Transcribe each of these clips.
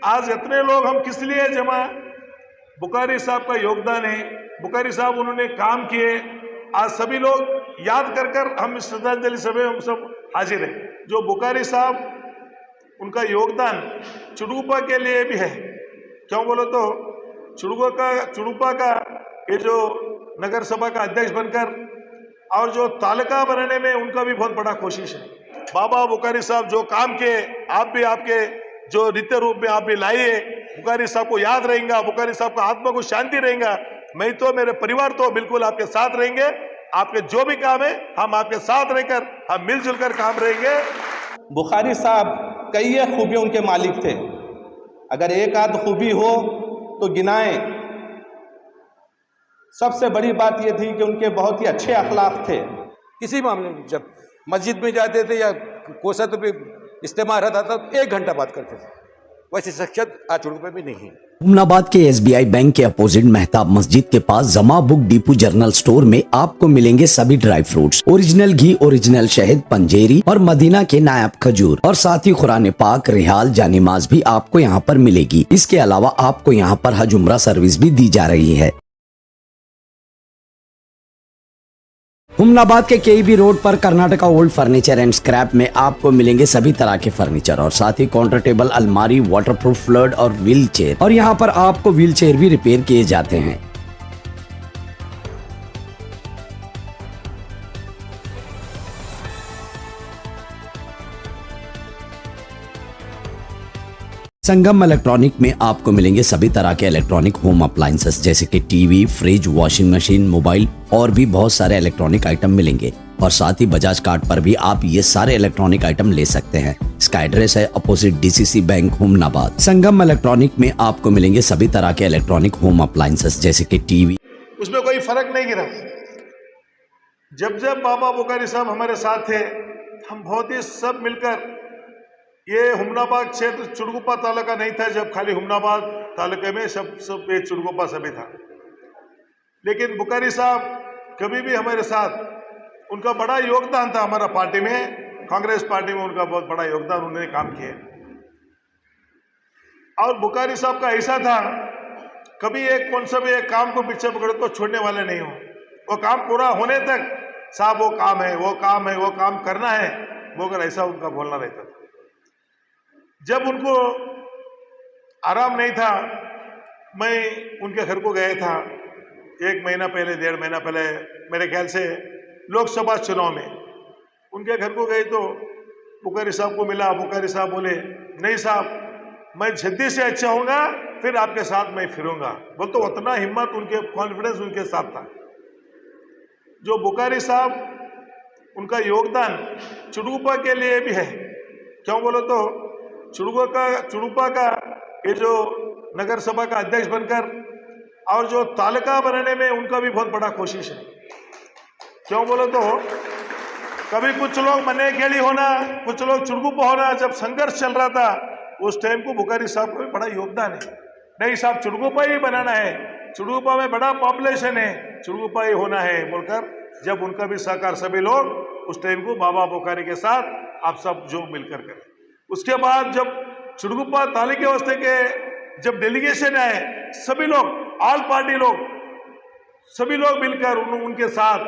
आज इतने लोग हम किस लिए जमा, बुखारी साहब का योगदान है, बुखारी साहब उन्होंने काम किए, आज सभी लोग याद कर कर हम इस श्रद्धांजलि सभा हम सब हाजिर हैं। जो बुखारी साहब उनका योगदान चुड़ूपा के लिए भी है, क्यों बोलो तो चुड़ूपा का ये जो नगर सभा का अध्यक्ष बनकर और जो तालुका बनाने में उनका भी बहुत बड़ा कोशिश है। बाबा बुखारी साहब जो काम किए, आप भी आपके जो नित्य रूप में आप भी लाइए, बुखारी साहब को याद रहेगा, बुखारी साहब का आत्मा को शांति रहेगा। मैं तो मेरे परिवार तो बिल्कुल आपके साथ रहेंगे, आपके जो भी काम है हम आपके साथ रहकर हम मिलजुल कर काम रहेंगे। बुखारी साहब कई खूबियों के मालिक थे, अगर एक आध खूबी हो तो गिनाएं। सबसे बड़ी बात यह थी कि उनके बहुत ही अच्छे अखलाक थे। किसी मामले में जब मस्जिद में जाते थे या कोसत पे इस्तेमाल रहता था तो 1 घंटा बात करते थे, वैसी शख्सियत आज चुड़ूपा में नहीं है। हुमनाबाद के SBI बैंक के अपोजिट मेहताब मस्जिद के पास जमा बुक डिपो जनरल स्टोर में आपको मिलेंगे सभी ड्राई फ्रूट्स, ओरिजिनल घी, ओरिजिनल शहद, पंजेरी और मदीना के नायाब खजूर और साथ ही कुरान पाक, रिहाल, जानिमाज भी आपको यहाँ पर मिलेगी। इसके अलावा आपको यहाँ पर हज उम्रा सर्विस भी दी जा रही है। हुमनाबाद के KEB रोड पर Karnataka old furniture and scrap में आपको मिलेंगे सभी तरह के फर्नीचर और साथ ही काउंटर टेबल, अलमारी, वाटरप्रूफ फ्लड और व्हील चेयर, और यहाँ पर आपको व्हील चेयर भी रिपेयर किए जाते हैं। संगम इलेक्ट्रॉनिक में आपको मिलेंगे सभी तरह के इलेक्ट्रॉनिक होम अप्लायंसेस जैसे कि TV, fridge, washing machine, mobile और भी बहुत सारे इलेक्ट्रॉनिक आइटम मिलेंगे। और साथ ही बजाज कार्ड पर भी आप ये सारे इलेक्ट्रॉनिक आइटम ले सकते हैं। इसका एड्रेस है अपोजिट DCC बैंक, हुमनाबाद। संगम इलेक्ट्रॉनिक में आपको मिलेंगे सभी तरह के इलेक्ट्रॉनिक होम अप्लायंसेस जैसे कि टीवी। उसमें कोई फर्क नहीं गिरा। जब जब बाबा बुखारी साहब हमारे साथ थे, हम बहुत ही सब मिलकर, ये हुमनाबाद क्षेत्र चुड़गुप्पा तालुका नहीं था, जब खाली हुमनाबाद तालुके में सब ये चुड़गुप्पा सभी था, लेकिन बुखारी साहब कभी भी हमारे साथ, उनका बड़ा योगदान था हमारा पार्टी में, कांग्रेस पार्टी में उनका बहुत बड़ा योगदान, उन्होंने काम किए। और बुखारी साहब का ऐसा था, कभी एक कौन सा भी एक काम को पीछे पकड़ को छोड़ने वाले नहीं हो, वो काम पूरा होने तक साहब वो काम है, वो काम है, वो काम करना है, वो अगर ऐसा उनका बोलना रहता था। जब उनको आराम नहीं था, मैं उनके घर को गया था 1 महीना पहले, 1.5 महीना पहले, मेरे ख्याल से लोकसभा चुनाव में उनके घर को गए तो बुखारी साहब को मिला। बुखारी साहब बोले, नहीं साहब मैं जल्दी से अच्छा होऊंगा, फिर आपके साथ मैं फिरूंगा। बोल तो उतना हिम्मत, उनके कॉन्फिडेंस उनके साथ था। जो बुखारी साहब उनका योगदान चुड़ूपा के लिए भी है, क्यों बोलो तो चुड़ूपा का ये जो नगर सभा का अध्यक्ष बनकर और जो तालुका बनाने में उनका भी बहुत बड़ा कोशिश है। क्यों बोलो तो कभी कुछ लोग मने खेली होना, कुछ लोग चुड़गुप्पा होना, जब संघर्ष चल रहा था उस टाइम को बुखारी साहब का भी बड़ा योगदान है। नहीं साहब चुड़गुप्पा ही बनाना है, चुड़गुप्पा में बड़ा पॉपुलेशन है, चुड़गुप्पा ही होना है बोलकर, जब उनका भी सहकार सभी लोग उस टाइम को बाबा बुखारी के साथ आप सब जो मिलकर करें। उसके बाद जब चुड़गुप्पा तालुके वास्ते के जब डेलीगेशन आए, सभी लोग, ऑल पार्टी लोग, सभी लोग मिलकर उनके साथ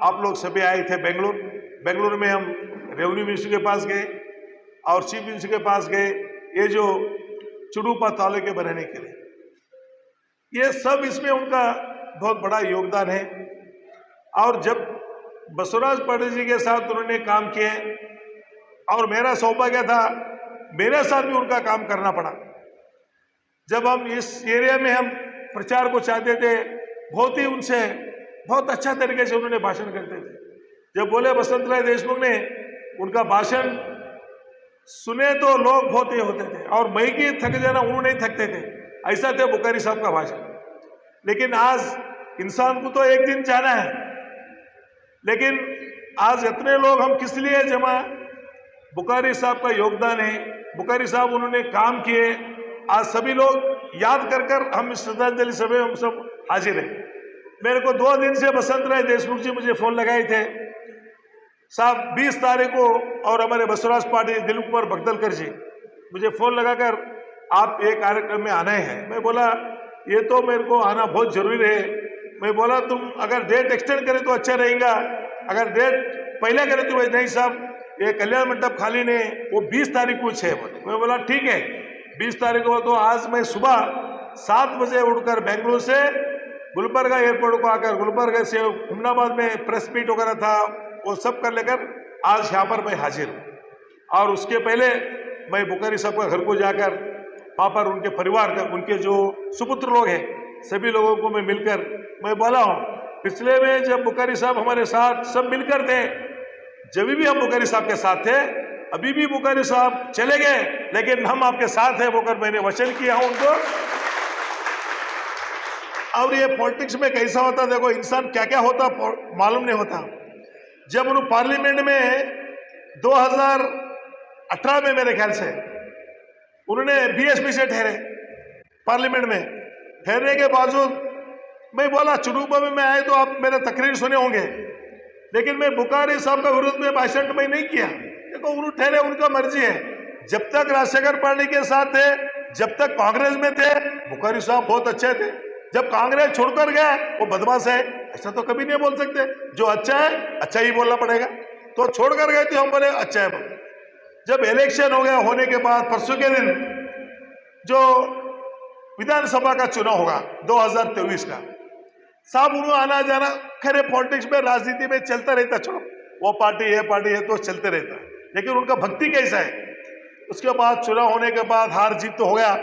आप लोग सभी आए थे बेंगलुरु में। हम रेवेन्यू मिनिस्टर के पास गए और चीफ मिनिस्टर के पास गए, ये जो चुड़ूपा तालुके बनाने के लिए, ये सब इसमें उनका बहुत बड़ा योगदान है। और जब बसवराज पाटिल जी के साथ उन्होंने काम किए और मेरा सौभाग्य था मेरे साथ भी उनका काम करना पड़ा। जब हम इस एरिया में हम प्रचार को चाहते थे, बहुत ही उनसे बहुत अच्छा तरीके से उन्होंने भाषण करते थे। जब बोले बसंत राय देशमुख ने, उनका भाषण सुने तो लोग बहुत ये होते थे, और मैं की थक जाना, उन्होंने नहीं थकते थे, ऐसा थे बुखारी साहब का भाषण। लेकिन आज इंसान को तो एक दिन जाना है, लेकिन आज इतने लोग हम किस लिए जमा, बुखारी साहब का योगदान है, बुखारी साहब उन्होंने काम किए, आज सभी लोग याद कर कर हम इस श्रद्धांजलि सभा में हम सब हाजिर हैं। मेरे को 2 दिन से बसंत राय देशमुख जी मुझे फोन लगाए थे, साहब 20 तारीख को, और हमारे बसवराज पाटिल, दिलीप कुमार भगदलकर जी मुझे फोन लगाकर आप ये कार्यक्रम में आना है। मैं बोला ये तो मेरे को आना बहुत जरूरी है। मैं बोला तुम अगर डेट एक्सटेंड करें तो अच्छा रहेगा, अगर डेट पहले करें तो नहीं साहब ये कल्याण मंडप खाली नहीं, वो 20 तारीख को है बोले। मैं बोला ठीक है 20 तारीख को। तो आज मैं सुबह 7 बजे उठकर बेंगलुरु से गुलबर्गा एयरपोर्ट को आकर गुलबर्गा से हुमनाबाद में प्रेस मीट वगैरह था वो सब कर लेकर आज यहाँ पर मैं हाजिर हूँ। और उसके पहले मैं बुखारी साहब के घर को जाकर वहाँ पर उनके परिवार का उनके जो सुपुत्र लोग हैं सभी लोगों को मैं मिलकर मैं बोला हूँ, पिछले में जब बुखारी साहब हमारे साथ सब मिलकर थे, जब भी हम बुखारी साहब के साथ थे, अभी भी बुखारी साहब चले गए लेकिन हम आपके साथ हैं बोकर मैंने वचन किया हूं उनको। और ये पॉलिटिक्स में कैसा होता देखो, इंसान क्या क्या होता मालूम नहीं होता। जब उन्होंने पार्लियामेंट में 2018 में मेरे ख्याल से उन्होंने बीएसपी से ठहरे, पार्लियामेंट में ठहरने के बावजूद मैं बोला चुनाव में मैं आए तो आप मेरे तकरीर सुने होंगे, लेकिन मैं बुखारी साहब का विरोध में भाषण मैं नहीं किया। देखो उन्होंने ठहरे, उनका मर्जी है। जब तक राजशेखर पार्टी के साथ थे, जब तक कांग्रेस में थे, बुखारी साहब बहुत अच्छे थे। जब कांग्रेस छोड़कर गए वो बदमाश है, ऐसा तो कभी नहीं बोल सकते। जो अच्छा है अच्छा ही बोलना पड़ेगा। तो छोड़कर गए थे, हम बोले अच्छा है। जब इलेक्शन हो गया होने के बाद परसों के दिन जो विधानसभा का चुनाव होगा 2023 का, साहब उन्होंने आना जाना खैर पॉलिटिक्स में राजनीति में चलता रहता, छोड़ो वो पार्टी है तो चलते रहता, लेकिन उनका भक्ति कैसा है। उसके बाद चुनाव होने के बाद हार जीत तो हो गया,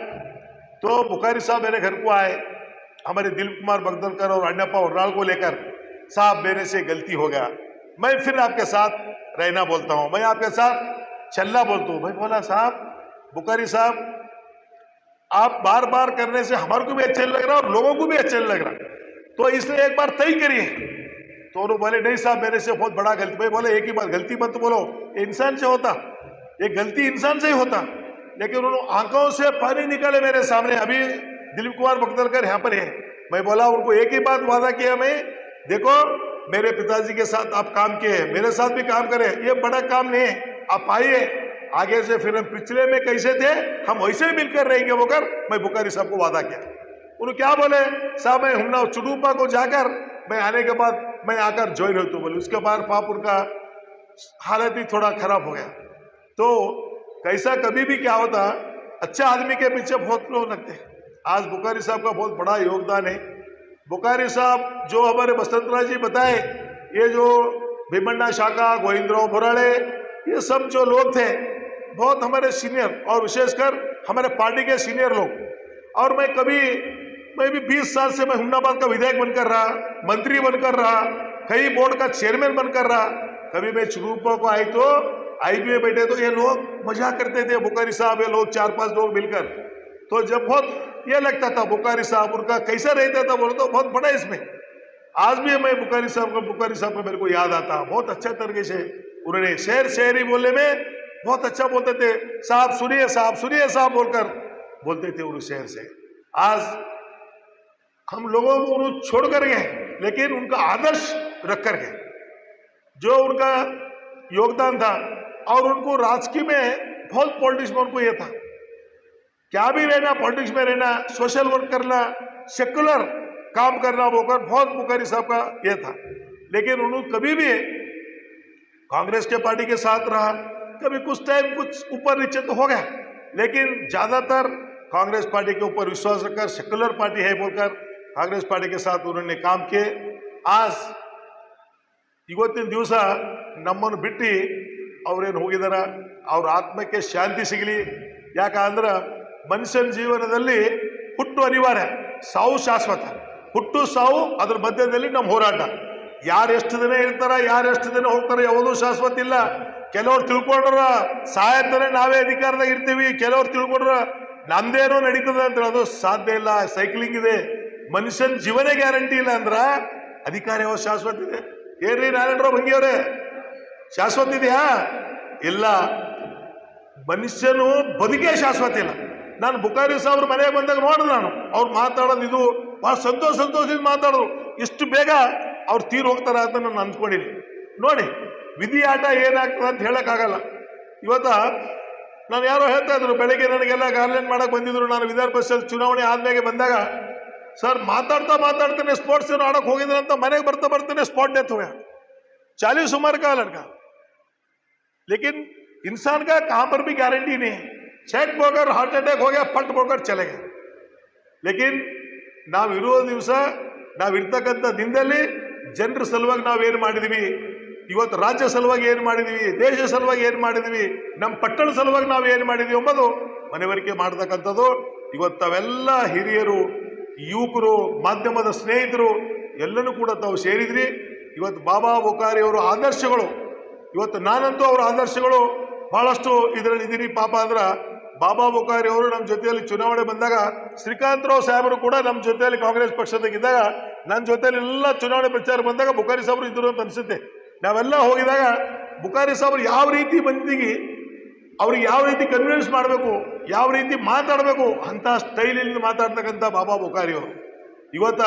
तो बुखारी साहब मेरे घर को आए, हमारे दिलीप कुमार बगदलकर और अण्णप्पा उर्राल को लेकर, साहब मेरे से गलती हो गया, मैं फिर आपके साथ रहना बोलता हूँ, मैं आपके साथ चलना बोलता हूँ। मैं बोला साहब बुखारी साहब आप बार बार करने से हमारे को भी अच्छा नहीं लग रहा और लोगों को भी अच्छा नहीं लग रहा, तो इसलिए एक बार तय करिए। तो उन्होंने बोले नहीं साहब मेरे से बहुत बड़ा गलती। मैं बोले एक ही बात, गलती मत बोलो, इंसान से होता, ये गलती इंसान से ही होता। लेकिन उन्होंने आंखों से पानी निकाले मेरे सामने। अभी दिलीप कुमार बगदलकर यहाँ पर है, मैं बोला उनको एक ही बात वादा किया मैं, देखो मेरे पिताजी के साथ आप काम किए, मेरे साथ भी काम करें, ये बड़ा काम नहीं है, आप आइए आगे से फिर हम पिछले में कैसे थे हम वैसे ही मिलकर रहेंगे बोकर मैं बुखारी साहब को वादा किया। उन्होंने क्या बोले साहब मैं हुमना चुडूपा को जाकर मैं आने के बाद मैं आकर ज्वाइन हो, तो बोले उसके बाद पाप उनका हालत ही थोड़ा खराब हो गया। तो कैसा कभी भी क्या होता, अच्छा आदमी के पीछे बहुत लोग लगते हैं। आज बुखारी साहब का बहुत बड़ा योगदान है। बुखारी साहब जो हमारे बसंतराज जी बताए, ये जो भीमण्णा शाखा, गोविंदराव बोराड़े, ये सब जो लोग थे बहुत हमारे सीनियर और विशेषकर हमारे पार्टी के सीनियर लोग। और मैं भी 20 साल से मैं हुमनाबाद का विधायक बनकर रहा, मंत्री बनकर रहा, कई बोर्ड का चेयरमैन बनकर रहा। कभी मैं चुरूपा को आई तो आईपी में बैठे तो ये लोग मजाक करते थे, बुखारी साहब, ये लोग 4-5 लोग मिलकर। तो जब बहुत ये लगता था बुखारी साहब उनका कैसा रहता था बोलो तो बहुत बड़ा इसमें। आज भी मैं बुखारी साहब का मेरे को याद आता, बहुत अच्छा तरीके से उन्होंने शेर बोलने में बहुत अच्छा बोलते थे। साहब सुनिए साहब बोलकर बोलते थे उन्हें शहर से। आज हम लोगों को उन्हें छोड़ कर गए, लेकिन उनका आदर्श रख कर गए, जो उनका योगदान था। और उनको राजकीय में बहुत पॉलिटिक्स में उनको ये था क्या भी रहना, पॉलिटिक्स में रहना, सोशल वर्क करना, सेकुलर काम करना, बोकर बहुत बुखारी साहब का ये था। लेकिन उन्होंने कभी भी कांग्रेस के पार्टी के साथ रहा, कभी कुछ टाइम कुछ ऊपर नीचे तो हो गया, लेकिन ज्यादातर कांग्रेस पार्टी के ऊपर विश्वास रखकर सेक्युलर पार्टी है बोलकर कांग्रेस पार्टी के साथ उन्होंने काम किए। आज ಇವತ್ತಿನ ದಿವಸ ನಮ್ಮನ್ನು ಬಿಟ್ಟು ಅವರೇನು ಹೋಗಿದಾರ, ಅವ್ರ ಆತ್ಮಕ್ಕೆ ಶಾಂತಿ ಸಿಗಲಿ। ಯಾಕಂದ್ರೆ ಮನುಷ್ಯನ ಜೀವನದಲ್ಲಿ ಹುಟ್ಟು ಅನಿವಾರ್ಯ, ಸಾವು ಶಾಶ್ವತ, ಹುಟ್ಟು ಸಾವು ಅದ್ರ ಮಧ್ಯದಲ್ಲಿ ನಮ್ಮ ಹೋರಾಟ। ಯಾರು ಎಷ್ಟು ದಿನ ಇರ್ತಾರ, ಯಾರು ಎಷ್ಟು ದಿನ ಹೋಗ್ತಾರೆ, ಯಾವುದೂ ಶಾಶ್ವತ ಇಲ್ಲ। ಕೆಲವ್ರು ತಿಳ್ಕೊಂಡ್ರ ಸಾಯತ್ತನೆ ನಾವೇ ಅಧಿಕಾರದಾಗ ಇರ್ತೀವಿ, ಕೆಲವ್ರು ತಿಳ್ಕೊಂಡ್ರ ನಮ್ದೇನೋ ನಡೀತದೆ ಅಂತ ಹೇಳೋದು ಸಾಧ್ಯ ಇಲ್ಲ। ಸೈಕ್ಲಿಂಗ್ ಇದೆ, ಮನುಷ್ಯನ ಜೀವನೇ ಗ್ಯಾರಂಟಿ ಇಲ್ಲ ಅಂದ್ರ ಅಧಿಕಾರ ಯಾವ ಶಾಶ್ವತ ಇದೆ? ಏನ್ರಿ ನಾರಾಯಣರಾವ್ ಭಂಗಿಯವರೇ, ಶಾಶ್ವತ ಇದೆಯಾ? ಇಲ್ಲ, ಮನುಷ್ಯನು ಬದುಕೇ ಶಾಶ್ವತ ಇಲ್ಲ। ನಾನು ಬುಖಾರಿ ಸಾಹೇಬ್ರ ಮನೆಗೆ ಬಂದಾಗ ನೋಡಿದೆ, ನಾನು ಅವ್ರು ಮಾತಾಡೋದು ಇದು ಭಾಳ ಸಂತೋಷದಿಂದ ಮಾತಾಡೋದು। ಇಷ್ಟು ಬೇಗ ಅವ್ರು ತೀರ್ ಹೋಗ್ತಾರ ಅಂತ ನಾನು ಅಂದ್ಕೊಂಡಿಲ್ಲ। ನೋಡಿ ವಿಧಿ ಆಟ ಏನಾಗ್ತದೆ ಅಂತ ಹೇಳಕ್ಕಾಗಲ್ಲ। ಇವತ್ತ ನಾನು ಯಾರೋ ಹೇಳ್ತಾ ಇದ್ರು ಬೆಳಗ್ಗೆ ನನಗೆಲ್ಲ ಗಾರ್ಲೆಂಡ್ ಮಾಡಕ್ಕೆ ಬಂದಿದ್ರು. ನಾನು ವಿಧಾನ ಪರಿಷತ್ ಚುನಾವಣೆ ಆದ್ಮೇಲೆ ಬಂದಾಗ ಸರ್ ಮಾತಾಡ್ತಾನೆ स्पोर्ट्स आड़क होगिದ್ರೆ ಅಂತ ಮನೆಗೆ ಬರ್ತಾನೆ स्पॉट डेथ हुआ 40 उम्र का लड़का. लेकिन इंसान का कहां पर भी गारंटी नहीं है. चेक बोकर हार्ट अटैक हो गया पट बोकर चले गए. लेकिन नाविरो दिवस नाविರ್ತಕ್ಕಂತ ದಿನದಲ್ಲಿ ಜನರ ಸಲುವಾಗಿ ನಾವೇನು ಮಾಡಿದೀವಿ, ಇವತ್ತು ರಾಜ್ಯ ಸಲುವಾಗಿ ಏನು ಮಾಡಿದೀವಿ, ದೇಶ ಸಲುವಾಗಿ ಏನು ಮಾಡಿದೀವಿ, ನಮ್ಮ ಪಟ್ಟಣ ಸಲುವಾಗಿ ನಾವು ಏನು ಮಾಡಿದೀವಿ ಎಂಬುದು ಮನವರಿಕೆ ಮಾಡತಕ್ಕಂಥದ್ದು. ಇವತ್ತು ತಾವೆಲ್ಲ ಹಿರಿಯರು, ಯುವಕರು, ಮಾಧ್ಯಮದ ಸ್ನೇಹಿತರು ಎಲ್ಲನೂ ಕೂಡ ತಾವು ಸೇರಿದ್ರಿ. ಇವತ್ತು ಬಾಬಾ ಬುಖಾರಿ ಅವರ ಆದರ್ಶಗಳು, ಇವತ್ತು ನಾನಂತೂ ಅವರ ಆದರ್ಶಗಳು ಬಹಳಷ್ಟು ಇದರಲ್ಲಿ ಇದ್ದೀನಿ. ಪಾಪ ಅಂದ್ರೆ ಬಾಬಾ ಬುಖಾರಿ ಅವರು ನಮ್ಮ ಜೊತೆಯಲ್ಲಿ ಚುನಾವಣೆ ಬಂದಾಗ ಶ್ರೀಕಾಂತರಾವ್ ಸಾಹೇಬರು ಕೂಡ ನಮ್ಮ ಜೊತೆಯಲ್ಲಿ ಕಾಂಗ್ರೆಸ್ ಪಕ್ಷದಾಗಿದ್ದಾಗ ನನ್ನ ಜೊತೆಯಲ್ಲಿ ಎಲ್ಲ ಚುನಾವಣೆ ಪ್ರಚಾರ ಬಂದಾಗ ಬುಖಾರಿ ಸಾಹೇಬರು ಇದ್ರು ಅಂತ ಅನಿಸುತ್ತೆ. ನಾವೆಲ್ಲ ಹೋಗಿದಾಗ ಬುಖಾರಿ ಸಾಹೇಬರು ಯಾವ ರೀತಿ ಬಂದಿಗೆ ಅವ್ರಿಗೆ ಯಾವ ರೀತಿ ಕನ್ವಿನ್ಸ್ ಮಾಡಬೇಕು, ಯಾವ ರೀತಿ ಮಾತಾಡಬೇಕು ಅಂತ ಸ್ಟೈಲಿಂದ ಮಾತಾಡ್ತಕ್ಕಂಥ ಬಾಬಾ ಬುಖಾರಿ ಅವರು ಇವತ್ತ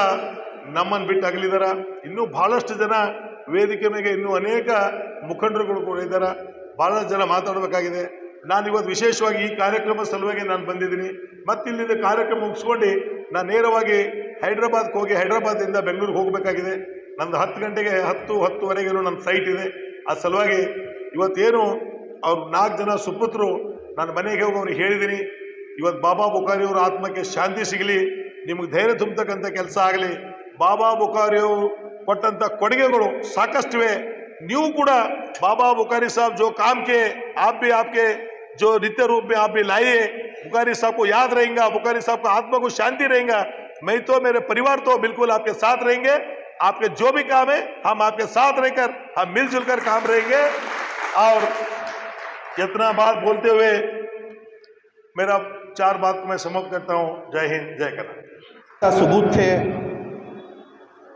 ನಮ್ಮನ್ನು ಬಿಟ್ಟು ಅಗಲಿದಾರ. ಇನ್ನೂ ಬಹಳಷ್ಟು ಜನ ವೇದಿಕೆ ಮೇಲೆ ಇನ್ನೂ ಅನೇಕ ಮುಖಂಡರುಗಳು ಕೂಡ ಇದ್ದಾರೆ. ಬಹಳಷ್ಟು ಜನ ಮಾತಾಡಬೇಕಾಗಿದೆ. ನಾನು ಇವತ್ತು ವಿಶೇಷವಾಗಿ ಈ ಕಾರ್ಯಕ್ರಮ ಸಲುವಾಗಿ ನಾನು ಬಂದಿದ್ದೀನಿ. ಮತ್ತು ಇಲ್ಲಿಂದ ಕಾರ್ಯಕ್ರಮ ಮುಗಿಸ್ಕೊಂಡು ನಾನು ನೇರವಾಗಿ ಹೈದ್ರಾಬಾದ್ಗೆ ಹೋಗಿ ಹೈದ್ರಾಬಾದಿಂದ ಬೆಂಗಳೂರಿಗೆ ಹೋಗಬೇಕಾಗಿದೆ. ನಂದು 10 ಗಂಟೆಗೆ 10:10ವರೆಗೆ ನನ್ನ ಫ್ಲೈಟ್ ಇದೆ. ಆ ಸಲುವಾಗಿ ಇವತ್ತೇನು ಅವ್ರು 4 ಜನ ಸುಪುತ್ರರು ನಾನು ಮನೆಗೆ ಹೋಗಿ ಅವ್ರಿಗೆ ಹೇಳಿದ್ದೀನಿ, ಇವತ್ತು ಬಾಬಾ ಬುಖಾರಿ ಅವರ ಆತ್ಮಕ್ಕೆ ಶಾಂತಿ ಸಿಗಲಿ, ನಿಮಗೆ ಧೈರ್ಯ ತುಂಬತಕ್ಕಂಥ ಕೆಲಸ ಆಗಲಿ. ಬಾಬಾ ಬುಖಾರಿ ಅವರು ಕೊಟ್ಟಂಥ ಕೊಡುಗೆಗಳು ಸಾಕಷ್ಟಿವೆ. न्यू कूड़ा बाबा बुखारी साहब जो काम किए, आप भी आपके जो नित्य रूप में आप भी लाइए. बुखारी साहब को याद रहेगा, बुखारी साहब का आत्मा को शांति रहेगा. मैं तो मेरे परिवार तो बिल्कुल आपके साथ रहेंगे. आपके जो भी काम है हम आपके साथ रहकर हम मिलजुल कर काम रहेंगे. और इतना बात बोलते हुए मेरा 4 बात को मैं समाप्त करता हूँ. जय हिंद, जय कर्नाटक. सबूत थे.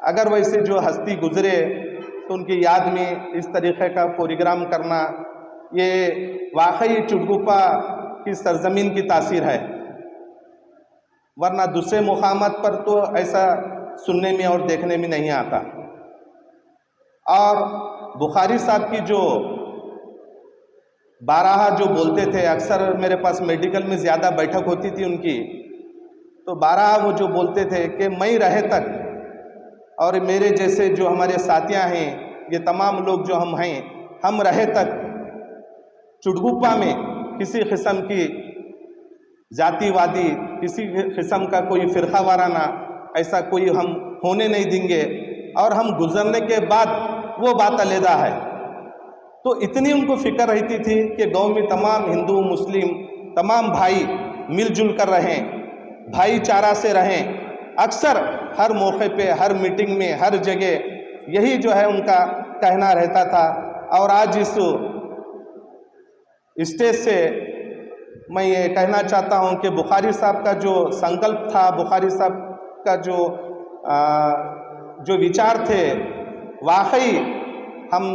अगर वैसे जो हस्ती गुजरे तो उनकी याद में इस तरीक़े का प्रोग्राम करना ये वाकई चुड़गुप्पा की सरजमीन की तासीर है. वरना दूसरे मुकामात पर तो ऐसा सुनने में और देखने में नहीं आता. और बुखारी साहब की जो बारहा जो बोलते थे, अक्सर मेरे पास मेडिकल में ज़्यादा बैठक होती थी उनकी, तो बारहा वो जो बोलते थे कि मैं रहे तक और मेरे जैसे जो हमारे साथियां हैं, ये तमाम लोग जो हम हैं, हम रहे तक चुड़गुप्पा में किसी किस्म की जातिवादी, किसी किस्म का कोई फ़िरका वाराना ऐसा कोई हम होने नहीं देंगे. और हम गुजरने के बाद वो बात अलहदा है. तो इतनी उनको फ़िक्र रहती थी कि गांव में तमाम हिंदू मुस्लिम तमाम भाई मिलजुल कर रहें, भाईचारा से रहें. अक्सर हर मौके पे, हर मीटिंग में, हर जगह यही जो है उनका कहना रहता था. और आज इस स्टेज से मैं ये कहना चाहता हूँ कि बुखारी साहब का जो संकल्प था, बुखारी साहब का जो विचार थे, वाकई हम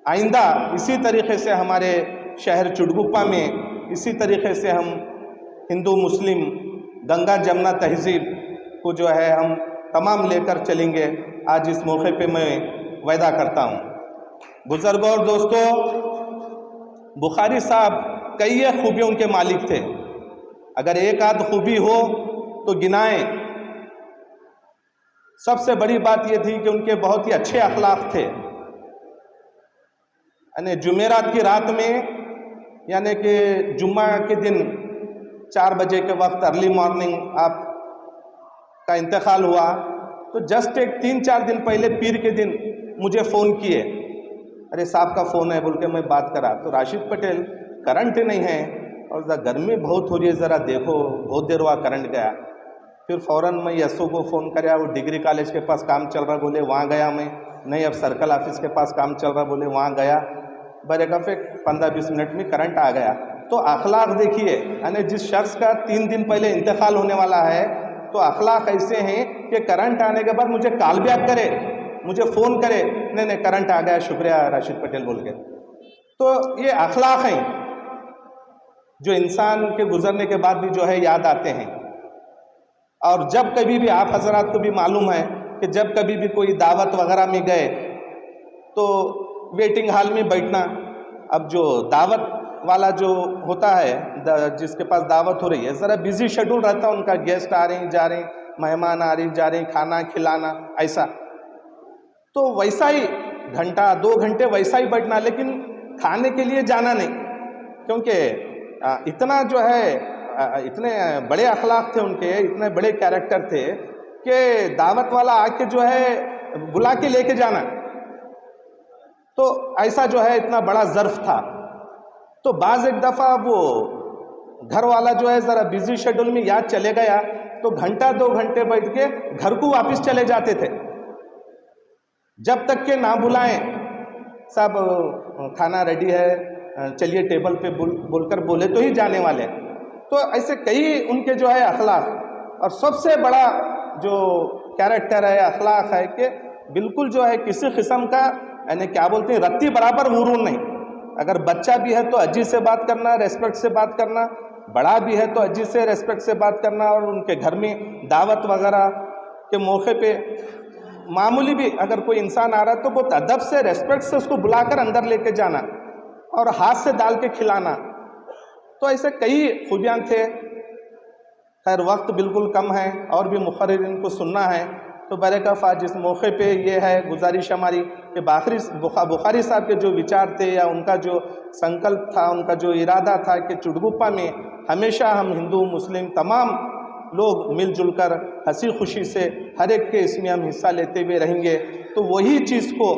आइंदा इसी तरीक़े से हमारे शहर चुड़गुप्पा में इसी तरीक़े से हम हिंदू मुस्लिम गंगा जमुना तहजीब को जो है हम तमाम लेकर चलेंगे. आज इस मौके पे मैं वादा करता हूँ. बुजुर्गों और दोस्तों, बुखारी साहब कई खूबियों के मालिक थे. अगर एक आध खूबी हो तो गिनाएं. सबसे बड़ी बात यह थी कि उनके बहुत ही अच्छे अखलाक थे. यानी जुमेरात की रात में, यानी कि जुम्मा के दिन 4 बजे के वक्त अर्ली मॉर्निंग आप का इंतकाल हुआ, तो जस्ट एक 3-4 दिन पहले पीर के दिन मुझे फ़ोन किए. अरे साहब का फ़ोन है बोल के मैं बात करा तो राशिद पटेल करंट नहीं है और गर्मी बहुत हो रही है, ज़रा देखो. बहुत देर हुआ करंट गया. फिर फ़ौरन मैं यसो को फ़ोन कराया. वो डिग्री कॉलेज के पास काम चल रहा बोले, वहाँ गया मैं. नहीं, अब सर्कल ऑफिस के पास काम चल रहा बोले, वहाँ गया. बरेगा 15-20 मिनट में करंट आ गया. तो अखलाक देखिए, यानी जिस शख्स का 3 दिन पहले इंतकाल होने वाला है, तो अखलाक ऐसे हैं कि करंट आने के बाद मुझे कॉल बैक करे, मुझे फ़ोन करे, नहीं करंट आ गया, शुक्रिया राशिद पटेल बोल के. तो ये अखलाक हैं जो इंसान के गुजरने के बाद भी जो है याद आते हैं. और जब कभी भी आप हजरात को भी मालूम है कि जब कभी भी कोई दावत वगैरह में गए तो वेटिंग हॉल में बैठना. अब जो दावत वाला जो होता है जिसके पास दावत हो रही है, ज़रा बिजी शेड्यूल रहता है उनका, गेस्ट आ रहे हैं जा रहे हैं, मेहमान आ रहे जा रहे हैं, खाना खिलाना ऐसा, तो वैसा ही घंटा 2 घंटे वैसा ही बैठना, लेकिन खाने के लिए जाना नहीं, क्योंकि इतना जो है इतने बड़े अखलाक थे उनके, इतने बड़े कैरेक्टर थे कि दावत वाला आके जो है बुला के लेके जाना, तो ऐसा जो है इतना बड़ा ज़र्फ था। तो बाज़ एक दफ़ा वो घर वाला जो है ज़रा बिजी शेड्यूल में याद चले गया, तो घंटा 2 घंटे बैठ के घर को वापस चले जाते थे, जब तक के ना बुलाएं साहब खाना रेडी है चलिए टेबल पे बोलकर बोले तो ही जाने वाले। तो ऐसे कई उनके जो है अखलाक, और सबसे बड़ा जो कैरेक्टर है अखलाक है कि बिल्कुल जो है किसी किस्म का यानी क्या बोलते हैं रत्ती बराबर गुरूर नहीं। अगर बच्चा भी है तो अज्जी से बात करना, रेस्पेक्ट से बात करना, बड़ा भी है तो अज्जी से रेस्पेक्ट से बात करना, और उनके घर में दावत वगैरह के मौके पे मामूली भी अगर कोई इंसान आ रहा है तो बहुत अदब से रेस्पेक्ट से उसको बुलाकर अंदर लेके जाना और हाथ से डाल के खिलाना। तो ऐसे कई खूबियाँ थे। खैर वक्त बिल्कुल कम है और भी मुखर्रिरीन को सुनना है, तो बरकफ़ा जिस मौके पे ये है गुजारिश हमारी कि बुखारी साहब के जो विचार थे या उनका जो संकल्प था, उनका जो इरादा था कि चुड़गुप्पा में हमेशा हम हिंदू मुस्लिम तमाम लोग मिलजुल कर हंसी खुशी से हर एक के इसमें हम हिस्सा लेते हुए रहेंगे, तो वही चीज़ को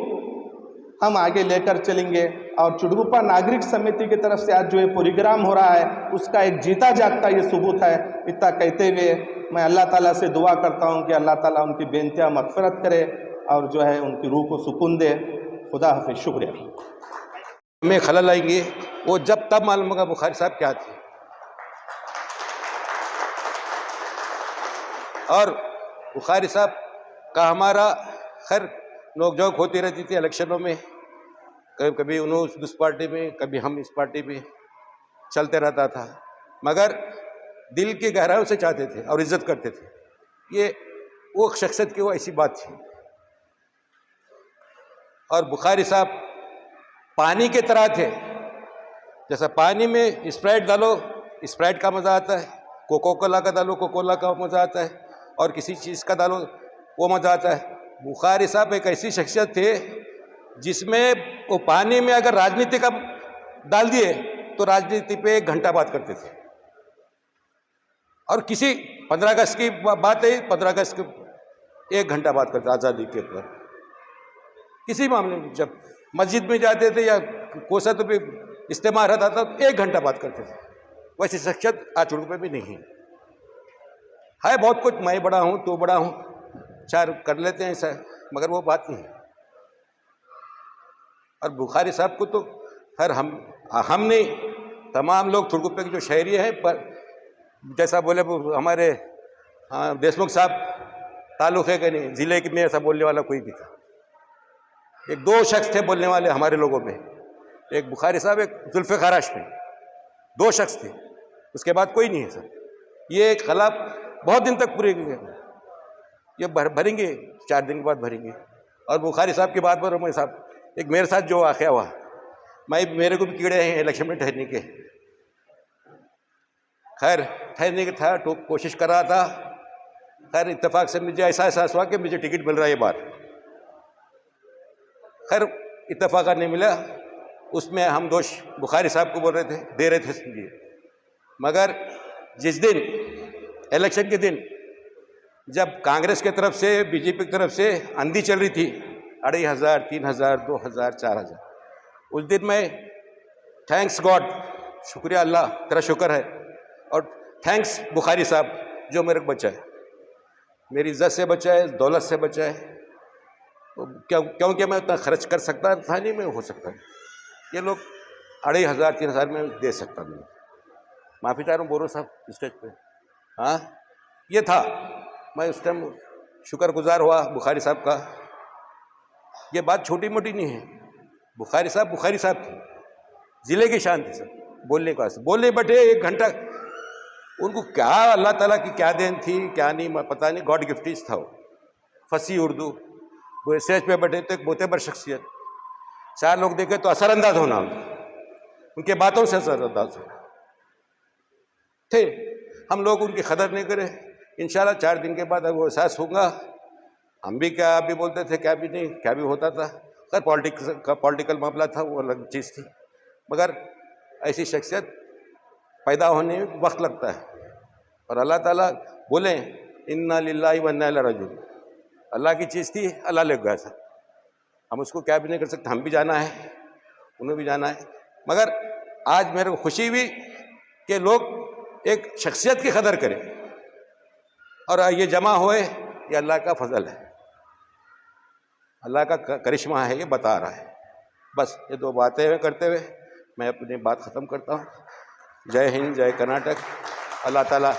हम आगे लेकर चलेंगे। और चुड़गुप्पा नागरिक समिति की तरफ से आज जो ये प्रोग्राम हो रहा है उसका एक जीता जागता ये सबूत है। इतना कहते हुए मैं अल्लाह ताला से दुआ करता हूँ कि अल्लाह ताला उनकी बेनतियाँ मग़फ़िरत करे और जो है उनकी रूह को सुकून दे। खुदा हाफ़िज़, शुक्रिया। में खलल आएंगे वो जब तब मालूम होगा बुखारी साहब क्या थे। और बुखारी साहब का हमारा खैर नोक-झोंक होती रहती थी इलेक्शनों में, कभी उन्होंने उस पार्टी में, कभी हम इस पार्टी में, चलते रहता था, मगर दिल की गहराइयों से चाहते थे और इज्जत करते थे। ये वो शख्सियत की वो ऐसी बात थी। और बुखारी साहब पानी के तरह थे, जैसा पानी में स्प्राइट डालो स्प्राइट का मज़ा आता है, कोको कोला का डालो कोको कोला का मज़ा आता है, और किसी चीज़ का डालो वो मज़ा आता है। बुखारी साहब एक ऐसी शख्सियत थे जिसमें वो पानी में अगर राजनीति का डाल दिए तो राजनीति पे 1 घंटा बात करते थे। और किसी 15 अगस्त की बात है, 15 अगस्त के 1 घंटा बात करते आज़ादी के ऊपर। किसी मामले में जब मस्जिद में जाते थे या कोसा तो भी इस्तेमाल रहता था तो 1 घंटा बात करते थे। वैसी शख्सियत आज चुड़गुप्पा में नहीं है। बहुत कुछ, मैं बड़ा हूँ तो बड़ा हूँ, 4 कर लेते हैं ऐसा, मगर वो बात नहीं है। और बुखारी साहब को तो हर हम नहीं, तमाम लोग चुड़गुप्पा के जो शहरी हैं, पर जैसा बोले वो हमारे देशमुख साहब ताल्लुक़ है कि नहीं, ज़िले में ऐसा बोलने वाला कोई भी था। 1-2 शख्स थे बोलने वाले हमारे लोगों में, एक बुखारी साहब, एक जुल्फ़िकार हाशमी, 2 शख्स थे, उसके बाद कोई नहीं है सर। ये खला बहुत दिन तक पूरे ये भरेंगे, 4 दिन के बाद भरेंगे। और बुखारी साहब की बात पर मैं साहब एक मेरे साथ जो वाक़या हुआ, मेरे को भी कीड़े हैं इलेक्शन में ठहरने के, खैर ठहरने के था तो कोशिश कर रहा था। खैर इत्तेफाक से मुझे ऐसा एहसास हुआ कि मुझे टिकट मिल रहा है ये बार। खैर इत्तेफाक नहीं मिला, उसमें हम दोष बुखारी साहब को बोल रहे थे, दे रहे थे समझिए। मगर जिस दिन इलेक्शन के दिन जब कांग्रेस की तरफ से बीजेपी की तरफ से आंधी चल रही थी, 2500, 3000, 2000, 4000, उस दिन मैं थैंक्स गॉड, शुक्रिया अल्लाह तेरा शुक्र है, और थैंक्स बुखारी साहब जो मेरे को बचाए, मेरी इज्जत से बचाए, दौलत से बचाए। तो क्योंकि मैं उतना खर्च कर सकता था नहीं, मैं हो सकता है ये लोग 2500, 3000 में दे सकता नहीं। माफ़ी चाह रहा हूँ बोरो साहब स्टेज पे। हाँ ये था, मैं उस टाइम शुक्रगुजार हुआ बुखारी साहब का। ये बात छोटी मोटी नहीं है, बुखारी साहब थे, ज़िले की शान थी सर। बोलने का बोलने बैठे 1 घंटा, उनको क्या अल्लाह ताला की क्या देन थी क्या नहीं पता नहीं, गॉड गिफ्टिस था वो। फसी उर्दू, वो स्टेज पे बैठे तो एक मोतेबर शख्सियत, 4 लोग देखे तो असरअंदाज होना, उनके बातों से असरअंदाज थे। हम लोग उनकी कदर नहीं करें। इंशाल्लाह 4 दिन के बाद अब वो एहसास होगा। हम भी क्या भी बोलते थे, क्या भी नहीं, क्या भी होता था। सर पॉलिटिकल मामला था, वो अलग चीज़ थी, मगर ऐसी शख्सियत पैदा होने में वक्त लगता है। और अल्लाह ताला बोले इन्ना लिल्लाहि व इन्ना इलैहि राजिऊन, अल्लाह की चीज़ थी, अल्लाह ले गया सर। हम उसको क्या भी नहीं कर सकते। हम भी जाना है, उन्हें भी जाना है। मगर आज मेरे को खुशी हुई कि लोग एक शख्सियत की कदर करें और ये जमा हुए, ये अल्लाह का फजल है, अल्लाह का करिश्मा है, ये बता रहा है। बस ये 2 बातें करते हुए मैं अपनी बात ख़त्म करता हूँ। जय हिंद, जय कर्नाटक। अल्लाह ताला